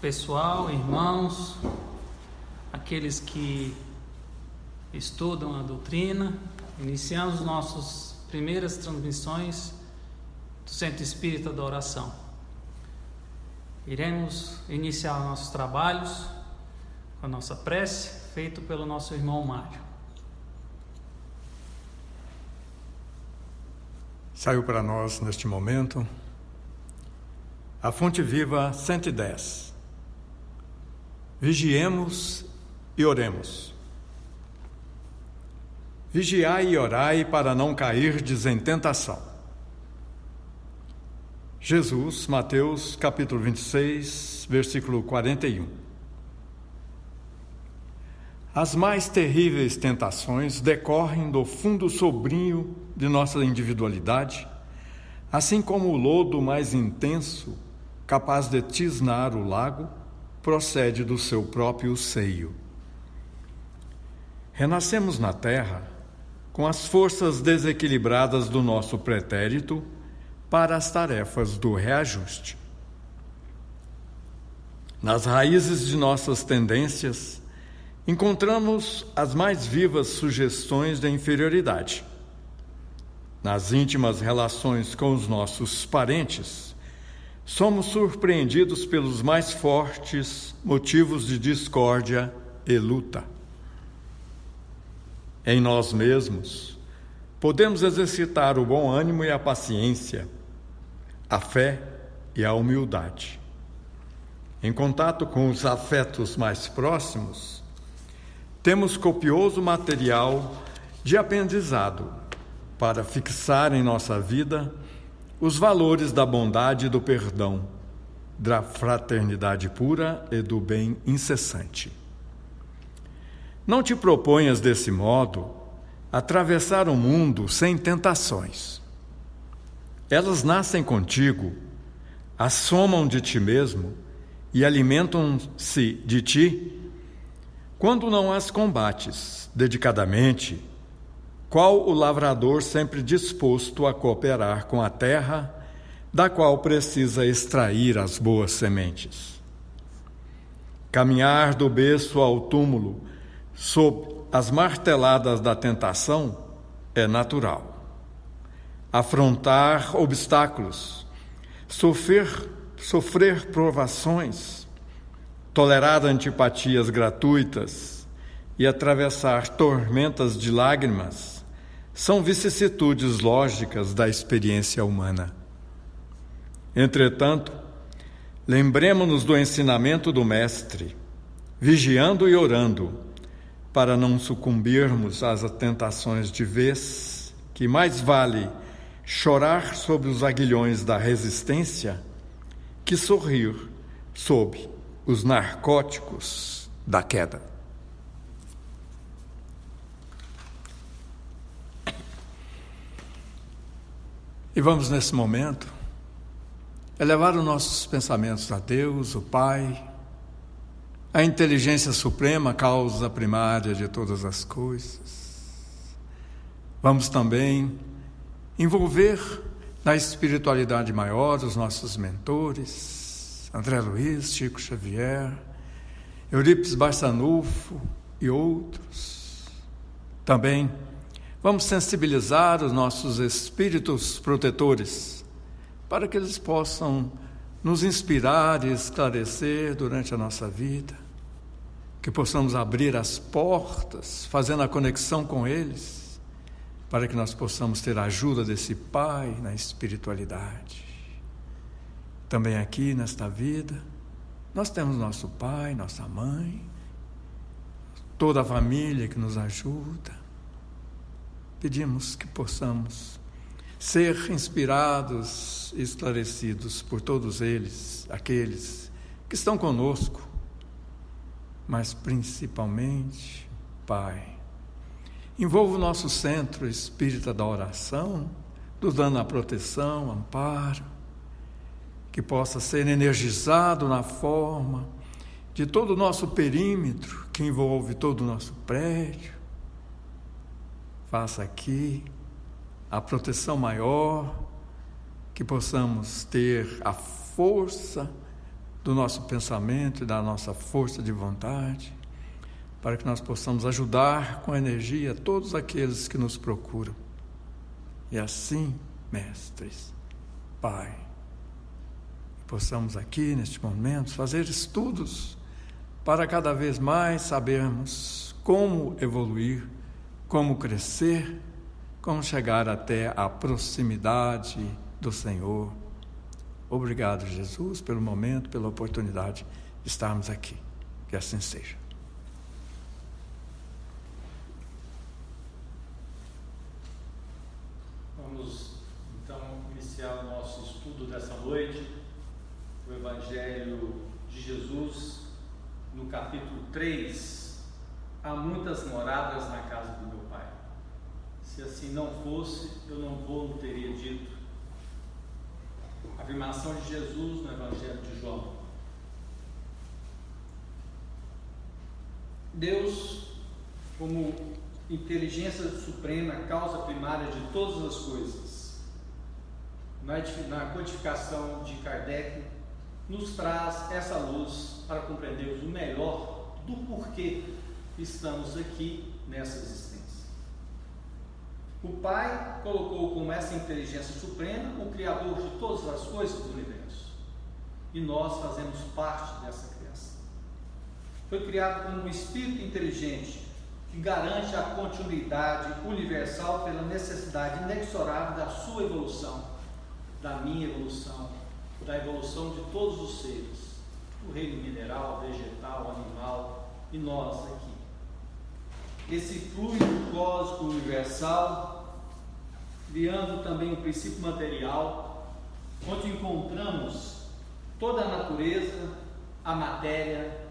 pessoal, irmãos, aqueles que estudam a doutrina. Iniciamos nossas primeiras transmissões do Centro Espírita da Oração. Iremos iniciar nossos trabalhos com a nossa prece, feito pelo nosso irmão Mário. Saiu para nós neste momento a Fonte Viva 110. Vigiemos e oremos. Vigiai e orai para não cairdes em tentação. Jesus, Mateus, capítulo 26, versículo 41. As mais terríveis tentações decorrem do fundo sombrio de nossa individualidade, assim como o lodo mais intenso, capaz de tisnar o lago, procede do seu próprio seio. Renascemos na terra com as forças desequilibradas do nosso pretérito para as tarefas do reajuste. Nas raízes de nossas tendências, encontramos as mais vivas sugestões de inferioridade. Nas íntimas relações com os nossos parentes, somos surpreendidos pelos mais fortes motivos de discórdia e luta. Em nós mesmos, podemos exercitar o bom ânimo e a paciência, a fé e a humildade. Em contato com os afetos mais próximos, temos copioso material de aprendizado para fixar em nossa vida os valores da bondade e do perdão, da fraternidade pura e do bem incessante. Não te proponhas, desse modo, atravessar o mundo sem tentações. Elas nascem contigo, assomam de ti mesmo e alimentam-se de ti quando não as combates dedicadamente, qual o lavrador sempre disposto a cooperar com a terra, da qual precisa extrair as boas sementes. Caminhar do berço ao túmulo sob as marteladas da tentação é natural. Afrontar obstáculos, sofrer provações, tolerar antipatias gratuitas e atravessar tormentas de lágrimas são vicissitudes lógicas da experiência humana. Entretanto, lembremo-nos do ensinamento do Mestre, vigiando e orando, para não sucumbirmos às tentações de vez, que mais vale chorar sobre os aguilhões da resistência que sorrir sob os narcóticos da queda. E vamos, nesse momento, elevar os nossos pensamentos a Deus, o Pai, a inteligência suprema, causa primária de todas as coisas. Vamos também envolver na espiritualidade maior os nossos mentores, André Luiz, Chico Xavier, Eurípides Barçanufo e outros. Também vamos sensibilizar os nossos espíritos protetores para que eles possam nos inspirar e esclarecer durante a nossa vida, que possamos abrir as portas, fazendo a conexão com eles, para que nós possamos ter a ajuda desse Pai na espiritualidade. Também aqui nesta vida, nós temos nosso pai, nossa mãe, toda a família que nos ajuda. Pedimos que possamos ser inspirados e esclarecidos por todos eles, aqueles que estão conosco, mas principalmente, Pai, envolva o nosso Centro Espírita da Oração, nos dando a proteção, amparo, que possa ser energizado na forma de todo o nosso perímetro, que envolve todo o nosso prédio. Faça aqui a proteção maior, que possamos ter a força do nosso pensamento e da nossa força de vontade, para que nós possamos ajudar com energia todos aqueles que nos procuram. E assim, mestres, Pai, possamos aqui, neste momento, fazer estudos para cada vez mais sabermos como evoluir, como crescer, como chegar até a proximidade do Senhor. Obrigado, Jesus, pelo momento, pela oportunidade de estarmos aqui. Que assim seja. Vamos, então, iniciar o nosso estudo dessa noite, o Evangelho de Jesus, no capítulo 3. Há muitas moradas na casa do meu Pai. Se assim não fosse, eu não teria dito. Afirmação de Jesus no Evangelho de João. Deus, como inteligência suprema, causa primária de todas as coisas, na codificação de Kardec, nos traz essa luz para compreendermos o melhor do porquê estamos aqui nessa existência. O Pai colocou como essa inteligência suprema o Criador de todas as coisas do universo. E nós fazemos parte dessa criação. Foi criado como um espírito inteligente que garante a continuidade universal pela necessidade inexorável da sua evolução, da minha evolução, da evolução de todos os seres, do reino mineral, vegetal, animal e nós aqui. Esse fluido cósmico universal, criando também o princípio material, onde encontramos toda a natureza, a matéria,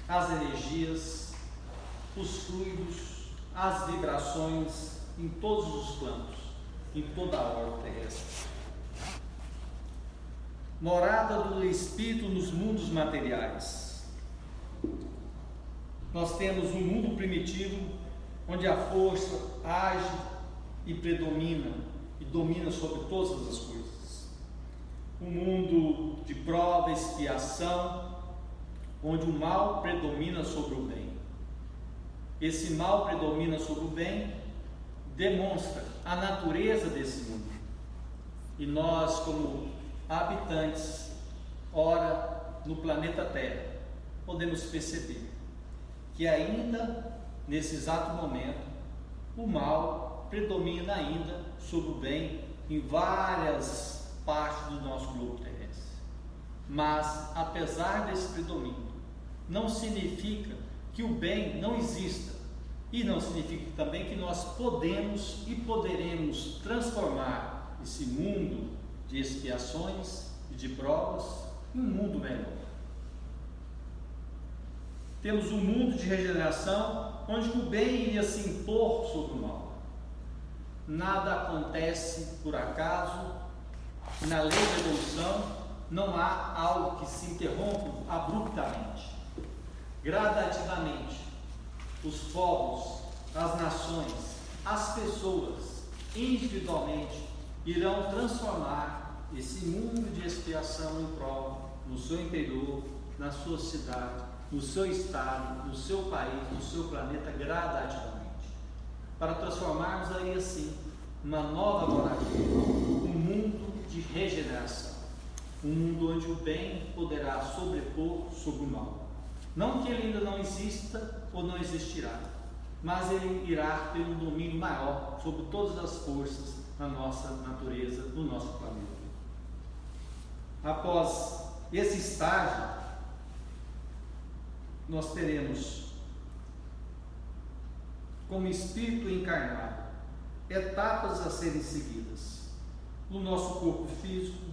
as energias, os fluidos, as vibrações em todos os planos, em toda a orbe terrestre. Morada do Espírito nos mundos materiais. Nós temos um mundo primitivo, onde a força age e predomina, e domina sobre todas as coisas. Um mundo de prova e expiação, onde o mal predomina sobre o bem. Esse mal predomina sobre o bem, demonstra a natureza desse mundo. E nós, como habitantes, ora no planeta Terra, podemos perceber que ainda, nesse exato momento, o mal predomina ainda sobre o bem em várias partes do nosso globo terrestre. Mas, apesar desse predomínio, não significa que o bem não exista, e não significa também que nós podemos e poderemos transformar esse mundo de expiações e de provas em um mundo melhor. Temos um mundo de regeneração onde o bem iria se impor sobre o mal. Nada acontece por acaso, na lei da evolução não há algo que se interrompa abruptamente. Gradativamente, os povos, as nações, as pessoas, individualmente, irão transformar esse mundo de expiação em prova no seu interior, na sua cidade, no seu estado, no seu país, no seu planeta, gradativamente, para transformarmos aí assim uma nova moradia, um mundo de regeneração, um mundo onde o bem poderá sobrepor sobre o mal. Não que ele ainda não exista ou não existirá, mas ele irá ter um domínio maior sobre todas as forças na nossa natureza, no nosso planeta. Após esse estágio, nós teremos, como espírito encarnado, etapas a serem seguidas no nosso corpo físico,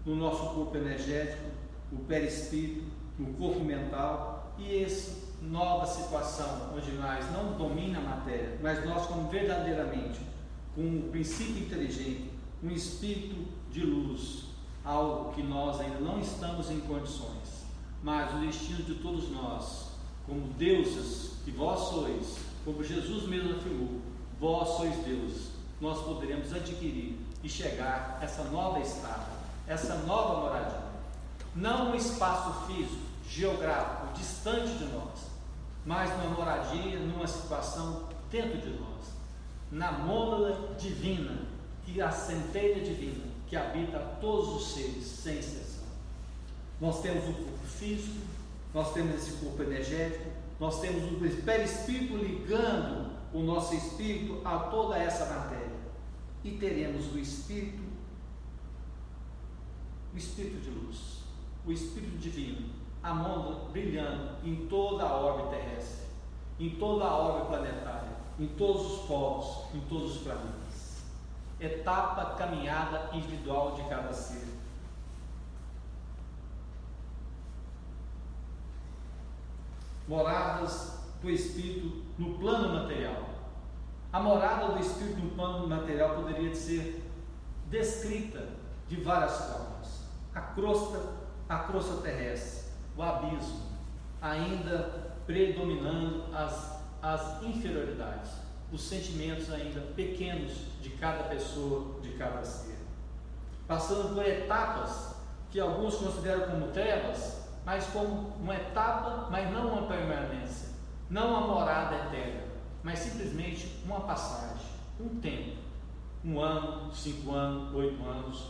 no nosso corpo energético, o perispírito, no corpo mental, e essa nova situação onde nós não domina a matéria, mas nós como verdadeiramente com um princípio inteligente, um espírito de luz, algo que nós ainda não estamos em condições, mas o destino de todos nós, como deuses que vós sois, como Jesus mesmo afirmou, vós sois deuses, nós poderemos adquirir e chegar a essa nova estada, essa nova moradia, não um espaço físico, geográfico, distante de nós, mas numa moradia, numa situação dentro de nós, na mônada divina, que é a centelha divina, que habita todos os seres, sem exceção. Nós temos o corpo físico, nós temos esse corpo energético, nós temos o perispírito ligando o nosso espírito a toda essa matéria, e teremos o espírito de luz, o espírito divino, a mônada brilhando em toda a orbe terrestre, em toda a orbe planetária, em todos os polos, em todos os planetas. Etapa, caminhada individual de cada ser. Moradas do Espírito no plano material. A morada do Espírito no plano material poderia ser descrita de várias formas. A crosta terrestre, o abismo, ainda predominando as inferioridades, os sentimentos ainda pequenos de cada pessoa, de cada ser. Passando por etapas que alguns consideram como trevas, mas como uma etapa, mas não uma permanência, não uma morada eterna, mas simplesmente uma passagem, um tempo, 1 ano, 5 anos, 8 anos.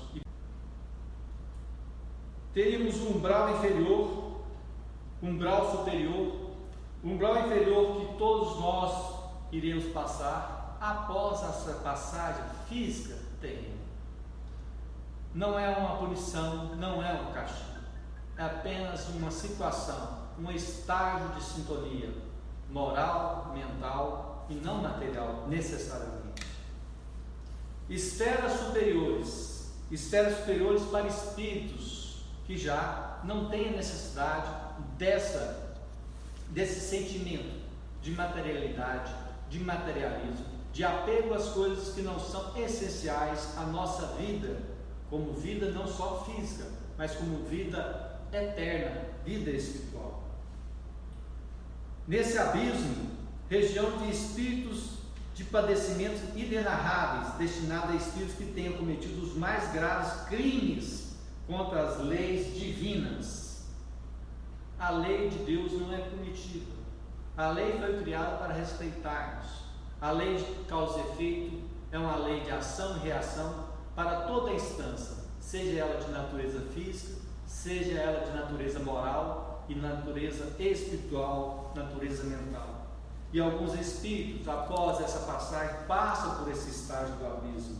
Teríamos um umbral inferior, um umbral superior, um umbral inferior que todos nós iremos passar após essa passagem física terrena. Não é uma punição, não é um castigo. É apenas uma situação, um estágio de sintonia moral, mental e não material, necessariamente. Esferas superiores para espíritos que já não têm a necessidade desse sentimento de materialidade, de materialismo, de apego às coisas que não são essenciais à nossa vida, como vida não só física, mas como vida eterna, vida espiritual. Nesse abismo, região de espíritos de padecimentos inenarráveis, destinada a espíritos que tenham cometido os mais graves crimes contra as leis divinas. A lei de Deus não é punitiva. A lei foi criada para respeitarmos. A lei de causa e efeito é uma lei de ação e reação para toda a instância, seja ela de natureza física, seja ela de natureza moral e natureza espiritual, natureza mental. E alguns espíritos, após essa passagem, passam por esse estágio do abismo.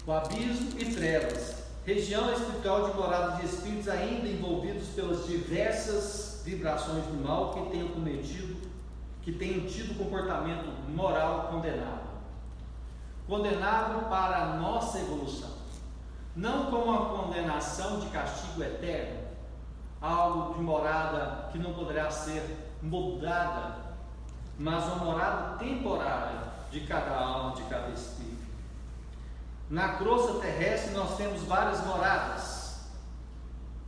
O abismo e trevas, região espiritual de morada de espíritos ainda envolvidos pelas diversas vibrações do mal que tenham tido comportamento moral condenável para a nossa evolução. Não como uma condenação de castigo eterno, algo de morada que não poderá ser mudada, mas uma morada temporária de cada alma, de cada espírito. Na crosta terrestre nós temos várias moradas.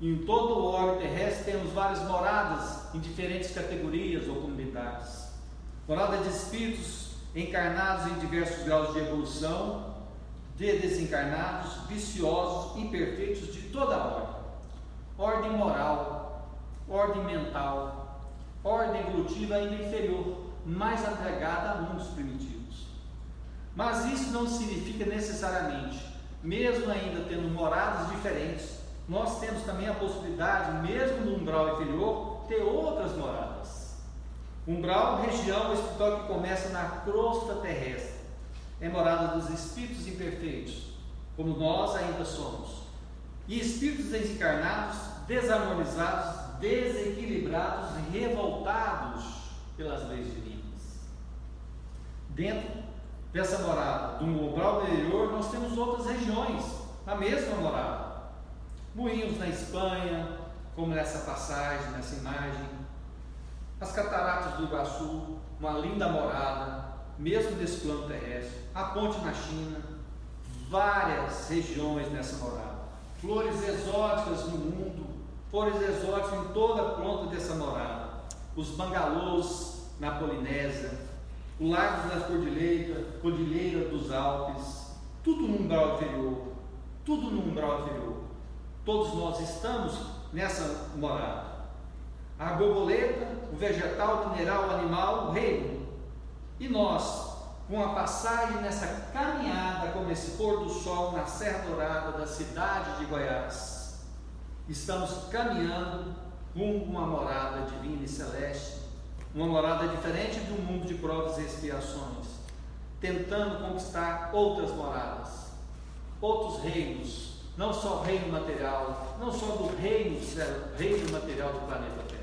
Em todo o orbe terrestre temos várias moradas em diferentes categorias ou comunidades. Morada de espíritos encarnados em diversos graus de evolução, de desencarnados, viciosos, imperfeitos de toda a ordem. Ordem moral, ordem mental, ordem evolutiva ainda inferior, mais agregada a mundos primitivos. Mas isso não significa necessariamente, mesmo ainda tendo moradas diferentes, nós temos também a possibilidade, mesmo no umbral inferior, ter outras moradas. Umbral, região espiritual que começa na crosta terrestre, é morada dos espíritos imperfeitos, como nós ainda somos, e espíritos desencarnados, desarmonizados, desequilibrados e revoltados pelas leis divinas. Dentro dessa morada, do umbral inferior, nós temos outras regiões, na mesma morada. Moinhos na Espanha, como nessa passagem, nessa imagem. As cataratas do Iguaçu, uma linda morada, mesmo nesse plano terrestre. A ponte na China, várias regiões nessa morada. Flores exóticas no mundo, flores exóticas em toda a ponta dessa morada. Os bangalôs na Polinésia, o Largo da Cordilheira dos Alpes, tudo no umbral inferior, tudo no umbral inferior. Todos nós estamos nessa morada. A borboleta, o vegetal, o mineral, o animal, o reino. E nós, com a passagem nessa caminhada, como esse pôr do sol na Serra Dourada da cidade de Goiás, estamos caminhando rumo a uma morada divina e celeste, uma morada diferente de um mundo de provas e expiações, tentando conquistar outras moradas, outros reinos, não só o reino material, não só do reino material do planeta Terra.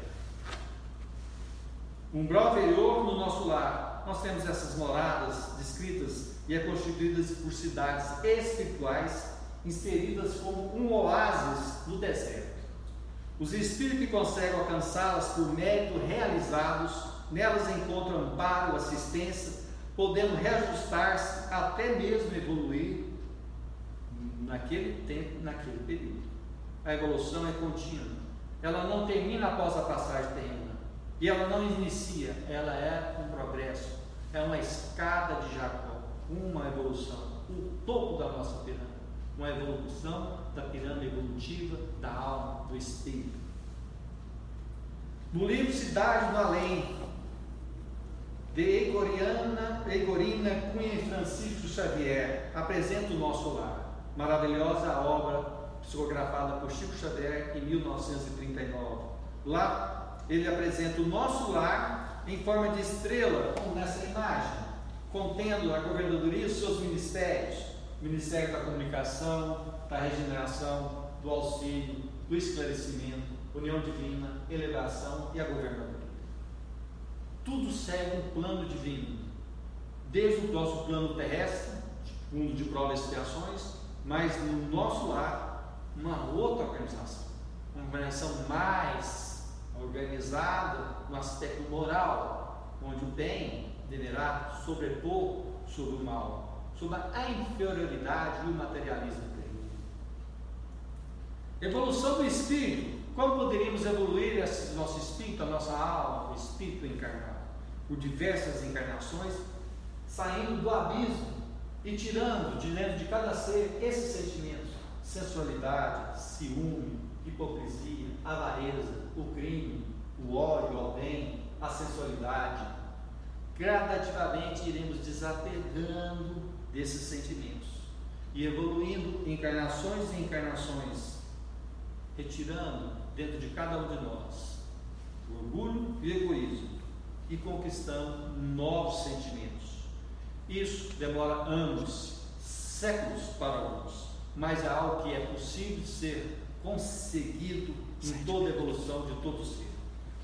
Um umbral inferior no nosso lar, nós temos essas moradas descritas e constituídas por cidades espirituais inseridas como um oásis no deserto. Os espíritos que conseguem alcançá-las por mérito realizados, nelas encontram amparo, assistência, podendo reajustar-se, até mesmo evoluir naquele tempo, naquele período. A evolução é contínua, ela não termina após a passagem terrena, e ela não inicia, ela é um progresso, é uma escada de Jacó, uma evolução, o topo da nossa pirâmide, uma evolução da pirâmide evolutiva da alma, do espírito. No livro Cidade do Além, de Egorina Cunha e Francisco Xavier, apresenta o nosso lar. Maravilhosa obra psicografada por Chico Xavier em 1939. Lá ele apresenta o nosso lar em forma de estrela, como nessa imagem, contendo a governadoria e os seus ministérios: Ministério da Comunicação, da Regeneração, do Auxílio, do Esclarecimento, União Divina, Elevação e a Governadoria. Tudo segue um plano divino, desde o nosso plano terrestre, mundo de provas e expiações, mas no nosso lar, uma outra organização, uma organização mais organizada no aspecto moral, onde o bem deverá sobrepor sobre o mal, sobre a inferioridade e o materialismo terrível. Evolução do espírito. Como poderíamos evoluir esse nosso espírito, a nossa alma, o espírito encarnado? Por diversas encarnações, saindo do abismo e tirando de dentro de cada ser esses sentimentos: sensualidade, ciúme, hipocrisia, avareza, o crime, o ódio ao bem, a sensualidade. Gradativamente iremos desapegando desses sentimentos e evoluindo encarnações e encarnações, retirando dentro de cada um de nós o orgulho e o egoísmo e conquistando novos sentimentos. Isso demora anos, séculos para alguns, mas é algo que é possível ser conseguido em toda a evolução de todo ser.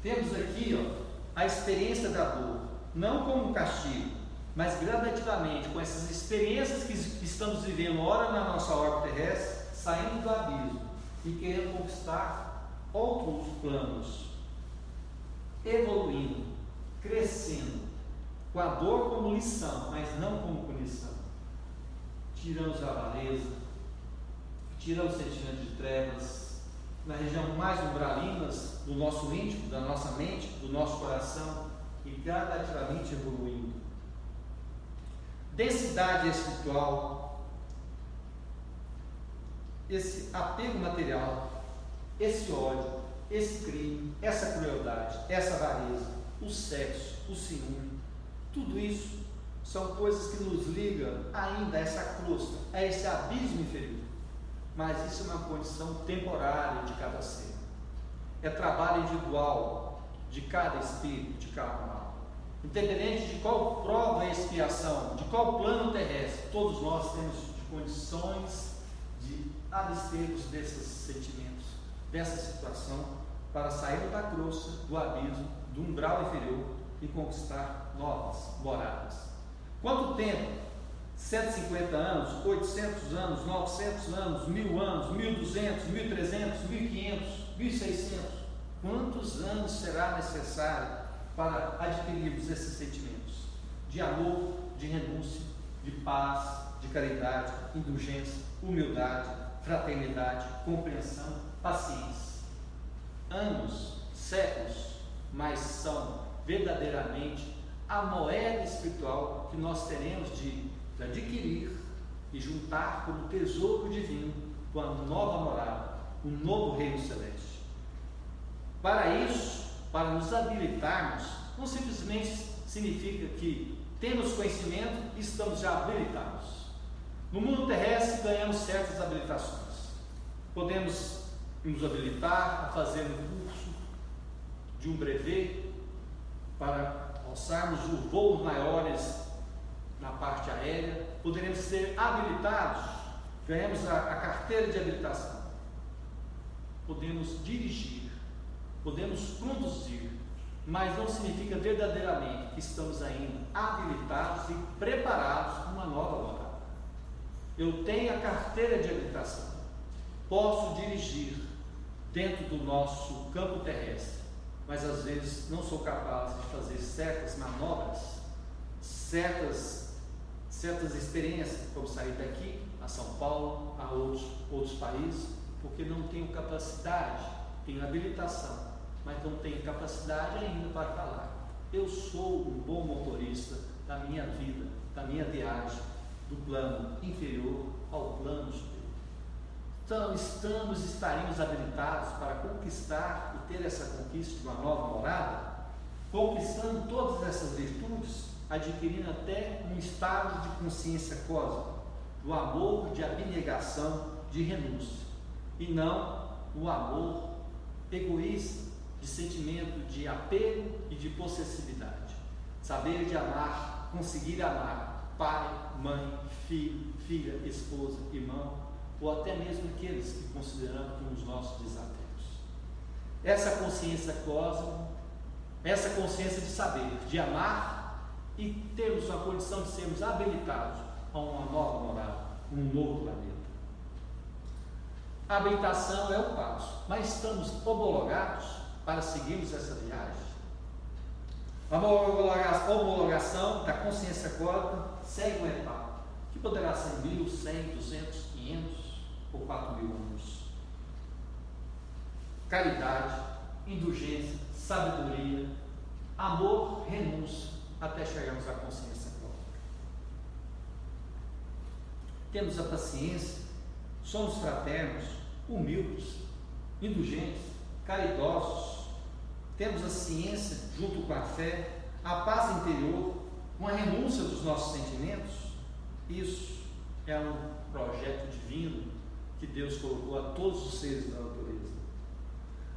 Temos aqui a experiência da dor, não como um castigo, mas gradativamente, com essas experiências que estamos vivendo, ora na nossa órbita terrestre, saindo do abismo e querendo conquistar outros planos, evoluindo, crescendo, com a dor como lição, mas não como punição. Tiramos a avareza, tiramos o sentimento de trevas, na região mais umbralinas do nosso íntimo, da nossa mente, do nosso coração, e gradativamente evoluindo. Densidade espiritual, esse apego material, esse ódio, esse crime, essa crueldade, essa avareza, o sexo, o ciúme, tudo isso são coisas que nos ligam ainda a essa crosta, a esse abismo inferior. Mas isso é uma condição temporária de cada ser. É trabalho individual de cada espírito, de cada alma. Independente de qual prova e expiação, de qual plano terrestre, todos nós temos condições de abstermos desses sentimentos, dessa situação, para sair da crosta, do abismo, do umbral inferior e conquistar novas moradas. Quanto tempo? 150 anos, 800 anos, 900 anos, 1000 anos, 1200, 1300, 1500, 1600. Quantos anos será necessário para adquirirmos esses sentimentos de amor, de renúncia, de paz, de caridade, indulgência, humildade, fraternidade, compreensão, paciência? Anos, séculos, mas são verdadeiramente a moeda espiritual que nós teremos de adquirir e juntar como tesouro divino com a nova morada, o novo reino celeste. Para isso, para nos habilitarmos, não simplesmente significa que temos conhecimento e estamos já habilitados. No mundo terrestre ganhamos certas habilitações. Podemos nos habilitar a fazer um curso de um brevet para alçarmos voos maiores na parte aérea. Poderemos ser habilitados, ganhamos a carteira de habilitação. Podemos dirigir, podemos conduzir, mas não significa verdadeiramente que estamos ainda habilitados e preparados para uma nova morada. Eu tenho a carteira de habilitação, posso dirigir dentro do nosso campo terrestre, mas às vezes não sou capaz de fazer certas manobras, certas experiências, como sair daqui a São Paulo, a outros países, porque não tenho capacidade, tenho habilitação, mas não tenho capacidade ainda para falar. Eu sou um bom motorista da minha vida, da minha viagem, do plano inferior ao plano superior. Então, estaremos habilitados para conquistar e ter essa conquista de uma nova morada, conquistando todas essas virtudes, adquirindo até um estado de consciência cósmica, do amor, de abnegação, de renúncia, e não o amor egoísta, de sentimento de apego e de possessividade. Saber de amar, conseguir amar pai, mãe, filho, filha, esposa, irmão, ou até mesmo aqueles que consideramos como os nossos desafios. Essa consciência cósmica, essa consciência de saber, de amar e termos a condição de sermos habilitados a uma nova morada, um novo planeta. A habilitação é o passo, mas estamos homologados para seguirmos essa viagem. A homologação da consciência cósmica segue uma etapa, que poderá ser 1000, 100, 200, 500 ou 4.000 anos. Caridade, indulgência, sabedoria, amor, renúncia, até chegarmos à consciência cósmica. Temos a paciência, somos fraternos, humildes, indulgentes, caridosos. Temos a ciência junto com a fé, a paz interior, uma renúncia dos nossos sentimentos. Isso é um projeto divino que Deus colocou a todos os seres da natureza.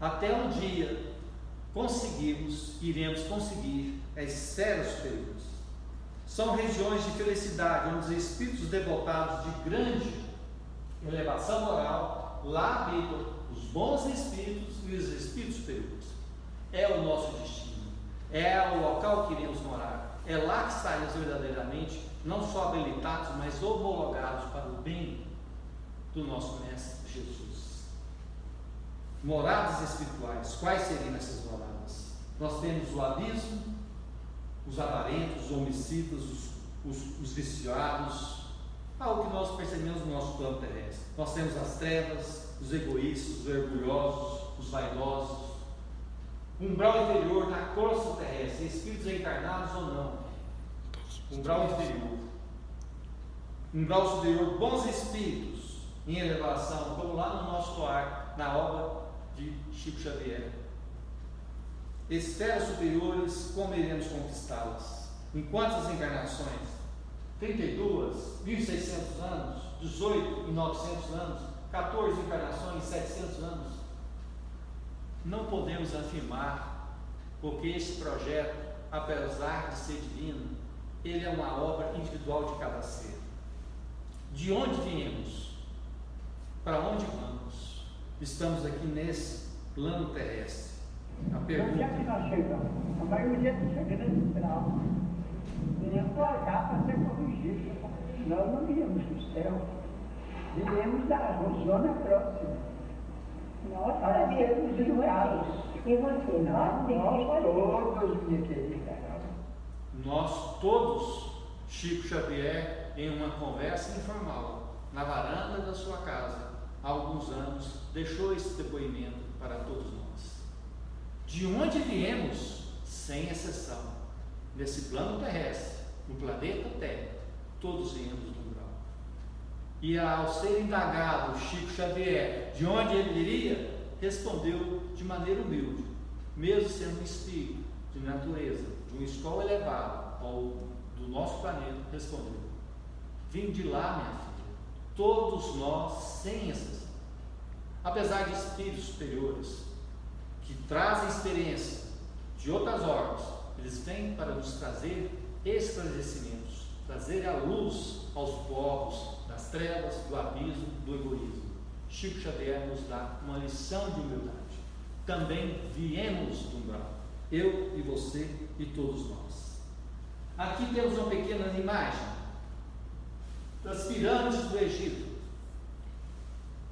Até um dia iremos conseguir as esferas superiores. São regiões de felicidade, onde os espíritos devotados de grande elevação moral, lá habitam os bons espíritos e os espíritos superiores. É o nosso destino, é o local que iremos morar, é lá que estaremos verdadeiramente, não só habilitados, mas homologados para o bem do nosso Mestre Jesus. Moradas espirituais, quais seriam essas moradas? Nós temos o abismo, os avarentos, os homicidas, os viciados, algo que nós percebemos no nosso plano terrestre. Nós temos as trevas, os egoístas, os orgulhosos, os vaidosos, umbral inferior na crosta terrestre, espíritos encarnados ou não, umbral inferior, umbral superior, bons espíritos em elevação, como lá no nosso lar, na obra de Chico Xavier. Esferas superiores, como iremos conquistá-las? Em quantas encarnações? 32, 1.600 anos, 18 em 900 anos, 14 encarnações em 700 anos? Não podemos afirmar, porque esse projeto, apesar de ser divino, ele é uma obra individual de cada ser. De onde viemos? Para onde vamos? Estamos aqui nesse plano terrestre. A pergunta... Onde é que nós chegamos? A maioria está chegando no final. Iremos olhar para ser corrigido. Nós não iremos para o céu. Iremos da zona próxima. Nós para sermos julgados. E você? Nós todos, minha querida. Nós todos, Chico Xavier, em uma conversa informal, na varanda da sua casa, há alguns anos, deixou esse depoimento para todos nós. De onde viemos, sem exceção, nesse plano terrestre, no planeta Terra, todos viemos do umbral. E ao ser indagado Chico Xavier de onde ele viria, respondeu de maneira humilde, mesmo sendo um espírito de natureza, de uma escola elevada do nosso planeta, respondeu: vim de lá, minha filha, todos nós, sem exceção. Apesar de espíritos superiores que trazem experiência de outras ordens, eles vêm para nos trazer esclarecimentos, trazer a luz aos povos das trevas, do abismo, do egoísmo. Chico Xavier nos dá uma lição de humildade. Também viemos do umbral, eu e você e todos nós. Aqui temos uma pequena imagem das pirâmides do Egito,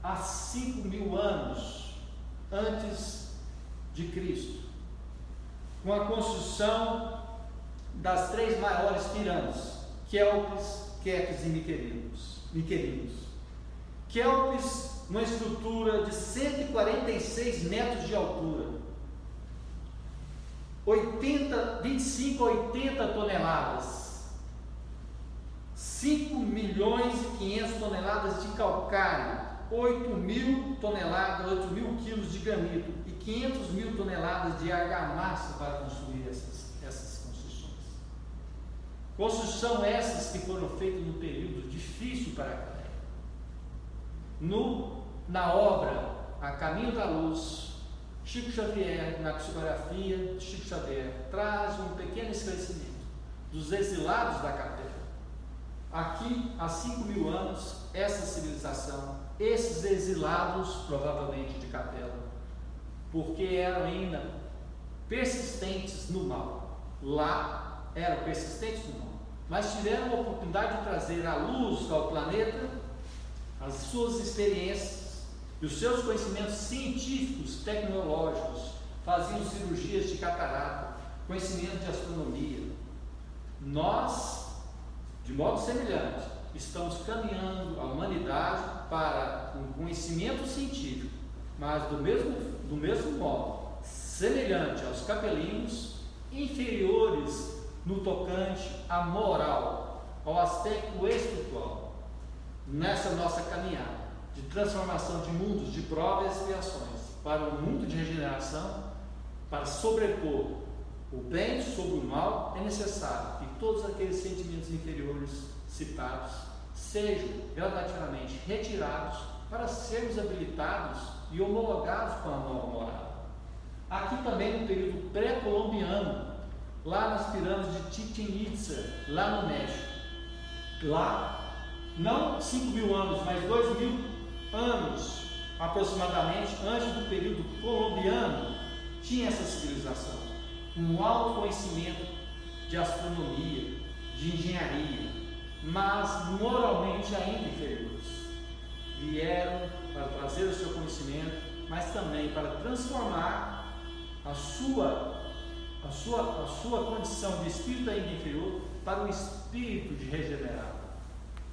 há 5.000 anos antes de Cristo, com a construção das 3 maiores pirâmides, Quéopes, Quéfis e Miquerinos. Quéopes, uma estrutura de 146 metros de altura, 25 a 80 toneladas, 5 milhões e 500 toneladas de calcário, 8.000 quilos de granito e 500.000 toneladas de argamassa para construir essas construções. Construção essas que foram feitas num período difícil para aquela época. Na obra A Caminho da Luz, Chico Xavier, na psicografia de Chico Xavier, traz um pequeno esclarecimento dos exilados da capela. Aqui, há 5.000 anos, essa civilização, esses exilados, provavelmente de capela, porque eram ainda persistentes no mal. Lá eram persistentes no mal, mas tiveram a oportunidade de trazer à luz ao planeta as suas experiências e os seus conhecimentos científicos, tecnológicos. Faziam cirurgias de catarata, conhecimento de astronomia. Nós, de modo semelhante, estamos caminhando a humanidade para um conhecimento científico, mas do mesmo modo, semelhante aos capelinos, inferiores no tocante à moral, ao aspecto espiritual, nessa nossa caminhada de transformação de mundos de prova e expiações para um mundo de regeneração, para sobrepor o bem sobre o mal. É necessário que todos aqueles sentimentos inferiores citados sejam gradativamente retirados para sermos habilitados e homologados com a nova morada. Aqui também no período pré-colombiano, lá nas pirâmides de Chichén Itzá, lá no México, lá, não 5.000 anos, mas 2.000 anos aproximadamente antes do período colombiano, tinha essa civilização, um alto conhecimento de astronomia, de engenharia, mas moralmente ainda inferiores. Vieram para trazer o seu conhecimento, mas também para transformar a sua condição de espírito ainda inferior para um espírito de regenerado.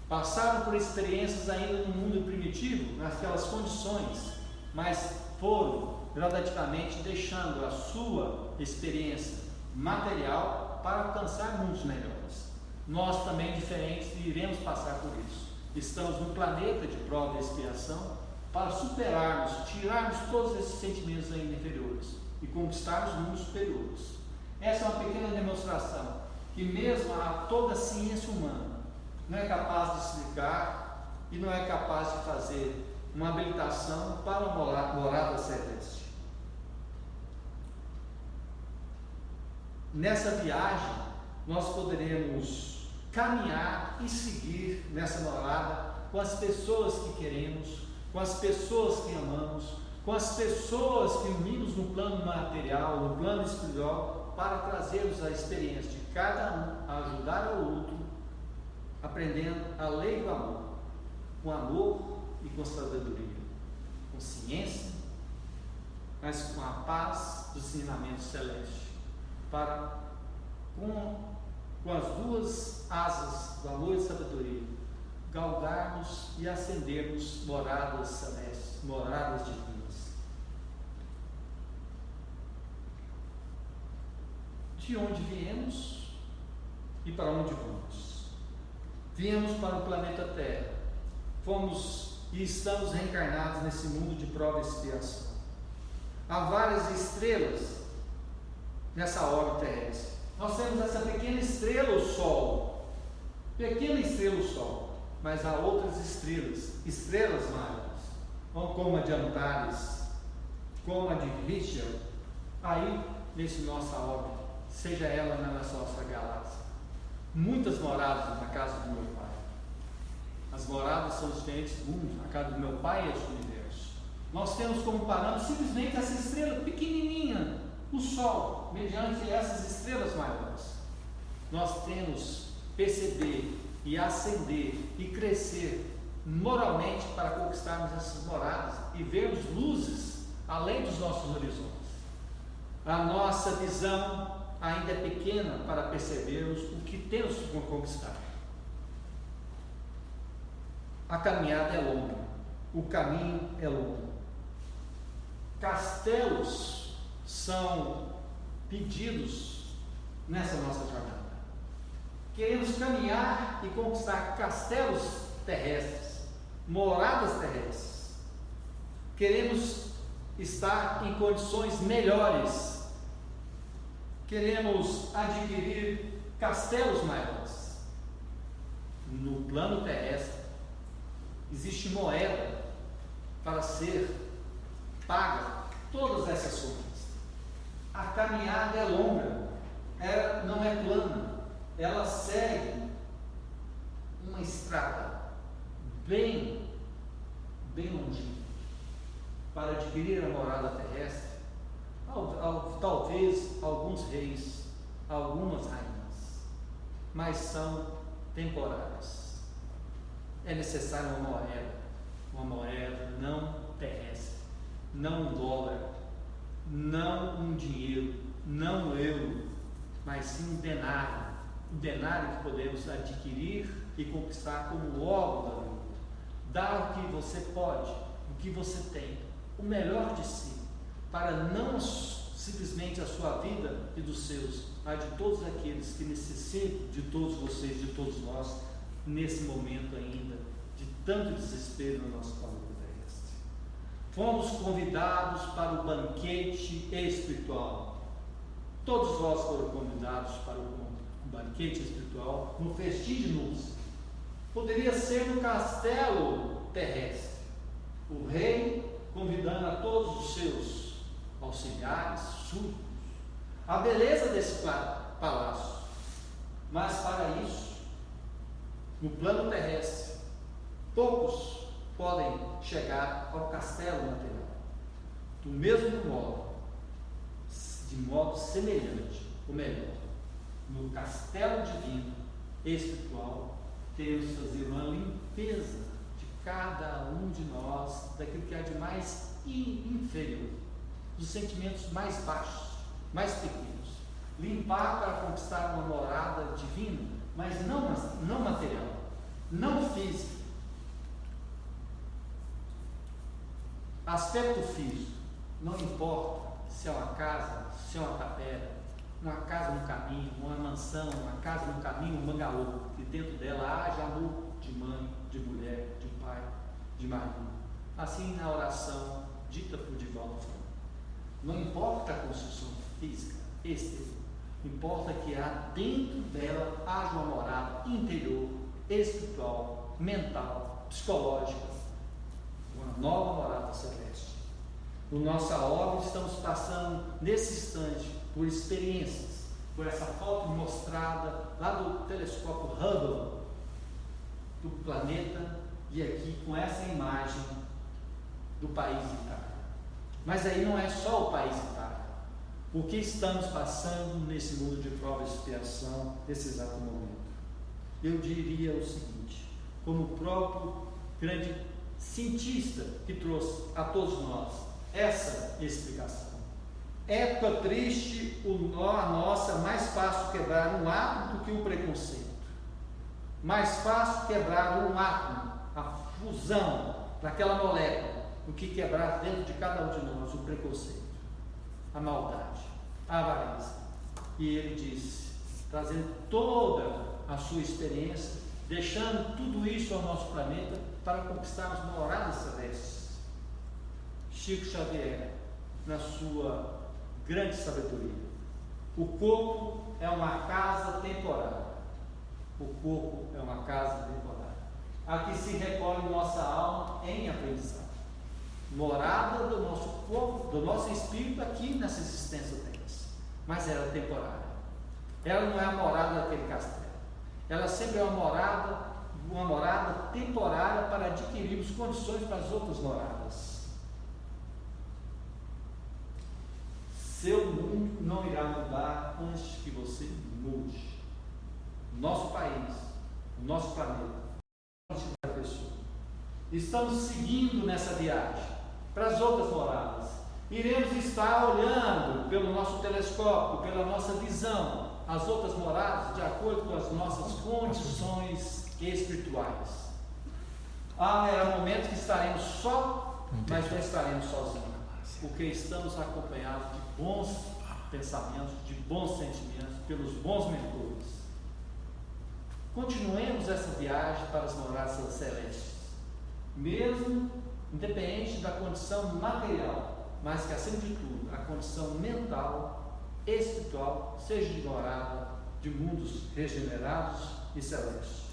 Passaram por experiências ainda no mundo primitivo, naquelas condições, mas foram gradativamente deixando a sua experiência material para alcançar mundos melhores. Nós também, diferentes, iremos passar por isso. Estamos num planeta de prova e expiação para superarmos, tirarmos todos esses sentimentos ainda inferiores e conquistarmos mundos superiores. Essa é uma pequena demonstração que mesmo a toda a ciência humana não é capaz de explicar e não é capaz de fazer uma habilitação para uma morada celeste. Nessa viagem, nós poderemos caminhar e seguir nessa morada com as pessoas que queremos, com as pessoas que amamos, com as pessoas que unimos no plano material, no plano espiritual, para trazermos a experiência de cada um a ajudar ao outro, aprendendo a lei do amor, com amor e com sabedoria, com ciência, mas com a paz dos ensinamentos celestes, para com as duas asas do amor e sabedoria, galgarmos e ascendermos moradas celestes, moradas divinas. De onde viemos e para onde vamos? Viemos para o planeta Terra, fomos e estamos reencarnados nesse mundo de prova e expiação. Há várias estrelas nessa órbita terrestre. Nós temos essa pequena estrela, o Sol. Pequena estrela, o Sol. Mas há outras estrelas maiores, como a de Antares, como a de Richel, aí nesse nossa órbita, seja ela na nossa galáxia. Muitas moradas na casa do meu Pai. As moradas são os diferentes mundos. A casa do meu Pai é esse universo. Nós temos como parâmetro simplesmente essa estrela pequenininha, o Sol, mediante essas estrelas maiores. Nós temos perceber e ascender e crescer moralmente para conquistarmos essas moradas e vermos luzes além dos nossos horizontes. A nossa visão ainda é pequena para percebermos o que temos que conquistar. A caminhada é longa, o caminho é longo. Castelos são pedidos nessa nossa jornada. Queremos caminhar e conquistar castelos terrestres, moradas terrestres. Queremos estar em condições melhores. Queremos adquirir castelos maiores. No plano terrestre, existe moeda para ser paga todas essas coisas. A caminhada é longa, ela não é plana, ela segue uma estrada bem longínqua para adquirir a morada terrestre. Talvez alguns reis, algumas rainhas, mas são temporárias. É necessária uma moeda não terrestre, não um dólar, não um dinheiro, não um euro, mas sim um denário que podemos adquirir e conquistar como órgão da vida. Dar o que você pode, o que você tem, o melhor de si, para não simplesmente a sua vida e dos seus, mas de todos aqueles que necessitam de todos vocês, de todos nós, nesse momento ainda de tanto desespero no nosso planeta terrestre. Fomos convidados para o banquete espiritual. Todos vós foram convidados para o banquete espiritual, no festim de núpcias. Poderia ser no castelo terrestre, o rei convidando a todos os seus auxiliares, súditos, a beleza desse palácio. Mas para isso, no plano terrestre, poucos podem chegar ao castelo material. Do mesmo modo, de modo semelhante, ou melhor, no castelo divino, espiritual, temos que fazer uma limpeza de cada um de nós, daquilo que há de mais inferior, dos sentimentos mais baixos, mais pequenos. Limpar para conquistar uma morada divina, mas não material, não física. Aspecto físico, não importa se é uma casa, se é uma tapera, uma casa no caminho, uma mansão, uma casa no caminho, um bangalô, que dentro dela haja amor de mãe, de mulher, de pai, de marido. Assim na oração dita por Divaldo Franco. Não importa a construção física, exterior, importa que dentro dela haja uma morada interior, espiritual, mental, psicológica, uma nova morada celeste. No nossa obra estamos passando nesse instante por experiências, por essa foto mostrada lá do telescópio Hubble do planeta e aqui com essa imagem do país Itália. Mas aí não é só o país Itália. O que estamos passando nesse mundo de prova e expiação nesse exato momento? Eu diria o seguinte, como o próprio grande cientista que trouxe a todos nós essa explicação. Época triste, a nossa, mais fácil quebrar um átomo do que um preconceito. Mais fácil quebrar um átomo, a fusão daquela molécula, do que quebrar dentro de cada um de nós o preconceito, a maldade, a avareza. E ele disse, trazendo toda a sua experiência, deixando tudo isso ao nosso planeta para conquistarmos moradas celestes. Chico Xavier, na sua grande sabedoria: o corpo é uma casa temporária. O corpo é uma casa temporária. Aqui se recolhe nossa alma em aprendizado. Morada do nosso corpo, do nosso espírito aqui nessa existência terrestre. Mas ela é temporária. Ela não é a morada daquele castelo. Ela sempre é uma morada temporária para adquirirmos condições para as outras moradas. Seu mundo não irá mudar antes que você mude. Nosso país, o nosso planeta, a pessoa. Estamos seguindo nessa viagem para as outras moradas. Iremos estar olhando pelo nosso telescópio, pela nossa visão, as outras moradas de acordo com as nossas condições espirituais. Haverá momentos que estaremos só, mas não estaremos sozinhos, porque estamos acompanhados de bons pensamentos, de bons sentimentos, pelos bons mentores. Continuemos essa viagem para as moradas celestes, mesmo independente da condição material, mas que, acima de tudo, a condição mental, espiritual, seja de morada de mundos regenerados e celestes.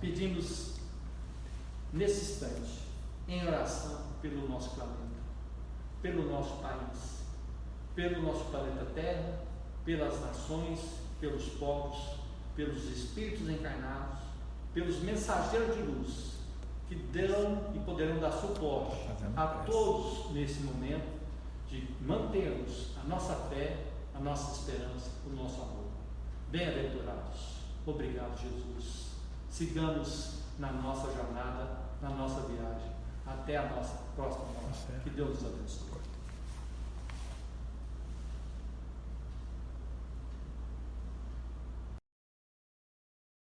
Pedimos nesse instante, em oração, pelo nosso planeta, pelo nosso país, pelo nosso planeta Terra, pelas nações, pelos povos, pelos espíritos encarnados, pelos mensageiros de luz, que dão e poderão dar suporte a todos nesse momento de mantermos a nossa fé, a nossa esperança, o nosso amor. Bem-aventurados. Obrigado, Jesus. Sigamos na nossa jornada, na nossa viagem, até a nossa próxima morte. Que Deus nos abençoe.